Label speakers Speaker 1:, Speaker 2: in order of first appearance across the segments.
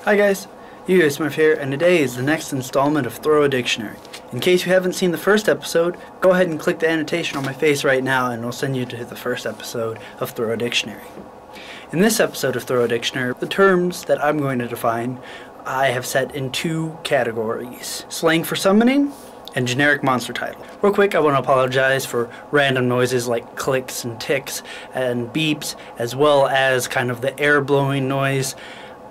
Speaker 1: Hi guys, YGOSmurf here, and today is the next installment of Throw a Dictionary. In case you haven't seen the first episode, go ahead and click the annotation on my face right now and it'll send you to the first episode of Throw a Dictionary. In this episode of Throw a Dictionary, the terms that I'm going to define I have set in two categories: Slang for Summoning and generic monster title. Real quick, I want to apologize for random noises like clicks and ticks and beeps, as well as kind of the air blowing noise.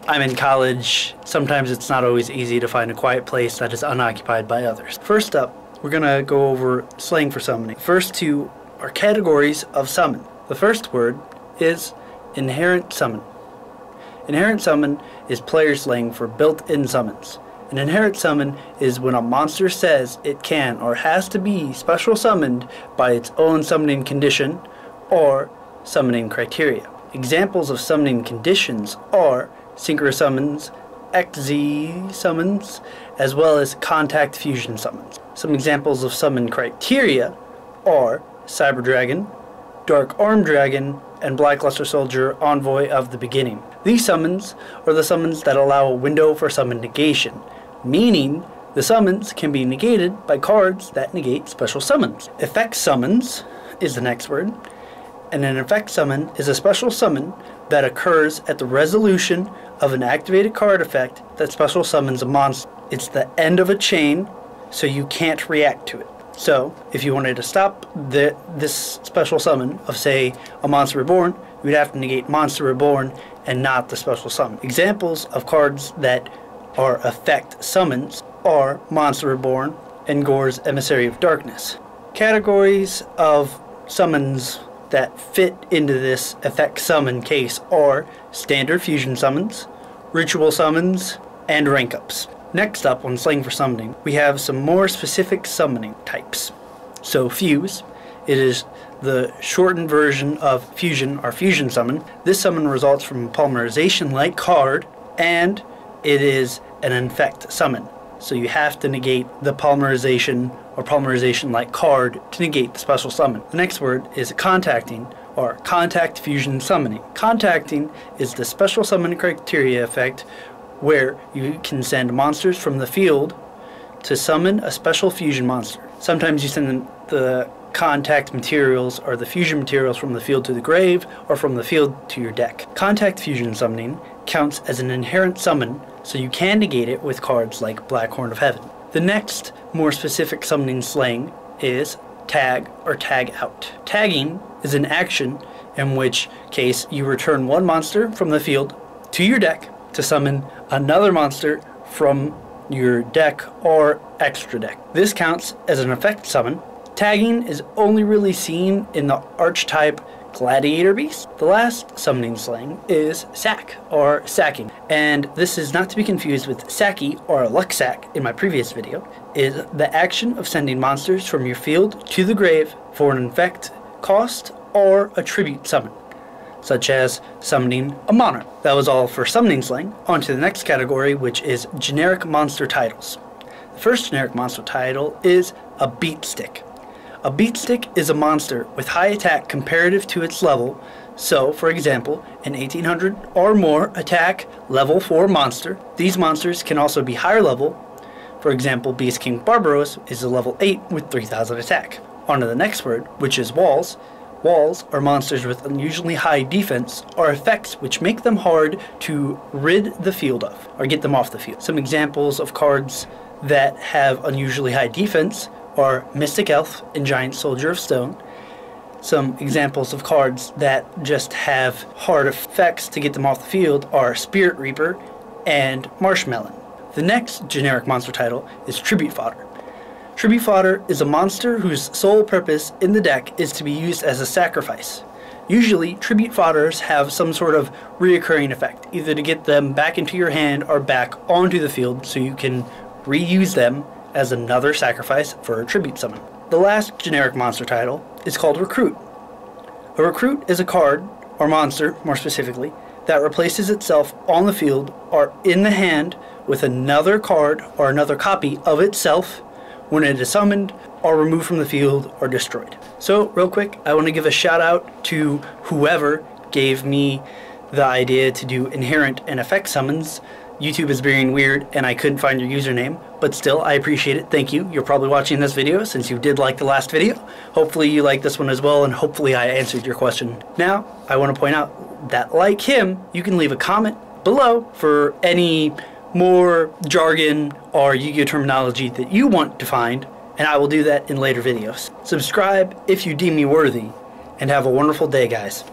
Speaker 1: I'm in college. Sometimes it's not always easy to find a quiet place that is unoccupied by others. First up, we're going to go over slang for summoning. First two are categories of summon. The first word is inherent summon. Inherent summon is player slang for built-in summons. An inherent summon is when a monster says it can or has to be special summoned by its own summoning condition or summoning criteria. Examples of summoning conditions are synchro summons, XZ summons, as well as contact fusion summons. Some examples of summon criteria are Cyber Dragon, Dark Arm Dragon, and Blackluster Soldier, Envoy of the Beginning. These summons are the summons that allow a window for summon negation, meaning the summons can be negated by cards that negate special summons. Effect summons is the next word, and an effect summon is a special summon that occurs at the resolution of an activated card effect that special summons a monster. It's the end of a chain, so you can't react to it. So, if you wanted to stop this special summon of, say, a Monster Reborn, you would have to negate Monster Reborn and not the special summon. Examples of cards that are effect summons are Monster Reborn and Gore's Emissary of Darkness. Categories of summons that fit into this effect summon case are standard fusion summons, ritual summons, and rank ups. Next up on Slang for Summoning, we have some more specific summoning types. So fuse, it is the shortened version of fusion or fusion summon. This summon results from a polymerization-like card, and it is an infect summon. So you have to negate the polymerization or polymerization-like card to negate the special summon. The next word is contacting or contact fusion summoning. Contacting is the special summon criteria effect where you can send monsters from the field to summon a special fusion monster. Sometimes you send the contact materials or the fusion materials from the field to the grave or from the field to your deck. Contact fusion summoning counts as an inherent summon, so you can negate it with cards like Black Horn of Heaven. The next more specific summoning slang is tag or tag out. Tagging is an action in which case you return one monster from the field to your deck to summon another monster from your deck or extra deck. This counts as an effect summon. Tagging is only really seen in the archetype Gladiator Beast. The last summoning slang is sack or sacking, and this is not to be confused with Saki or Luck Sack in my previous video. Is the action of sending monsters from your field to the grave for an infect cost or a tribute summon, such as summoning a monarch. That was all for summoning slang. On to the next category, which is generic monster titles. The first generic monster title is a beat stick. A beat stick is a monster with high attack comparative to its level. So, for example, an 1800 or more attack level 4 monster. These monsters can also be higher level. For example, Beast King Barbaros is a level 8 with 3000 attack. On to the next word, which is walls. Walls are monsters with unusually high defense or effects which make them hard to rid the field of or get them off the field. Some examples of cards that have unusually high defense are Mystic Elf and Giant Soldier of Stone. Some examples of cards that just have hard effects to get them off the field are Spirit Reaper and Marshmelon. The next generic monster title is Tribute Fodder. Tribute Fodder is a monster whose sole purpose in the deck is to be used as a sacrifice. Usually, Tribute Fodders have some sort of reoccurring effect, either to get them back into your hand or back onto the field so you can reuse them as another sacrifice for a tribute summon. The last generic monster title is called Recruit. A Recruit is a card, or monster more specifically, that replaces itself on the field or in the hand with another card or another copy of itself when it is summoned or removed from the field or destroyed. So, real quick, I want to give a shout out to whoever gave me the idea to do inherent and effect summons. YouTube is being weird and I couldn't find your username, but still, I appreciate it. Thank you. You're probably watching this video since you did like the last video. Hopefully you like this one as well, and hopefully I answered your question. Now, I want to point out that, like him, you can leave a comment below for any more jargon or Yu-Gi-Oh terminology that you want to find, and I will do that in later videos. Subscribe if you deem me worthy, and have a wonderful day, guys.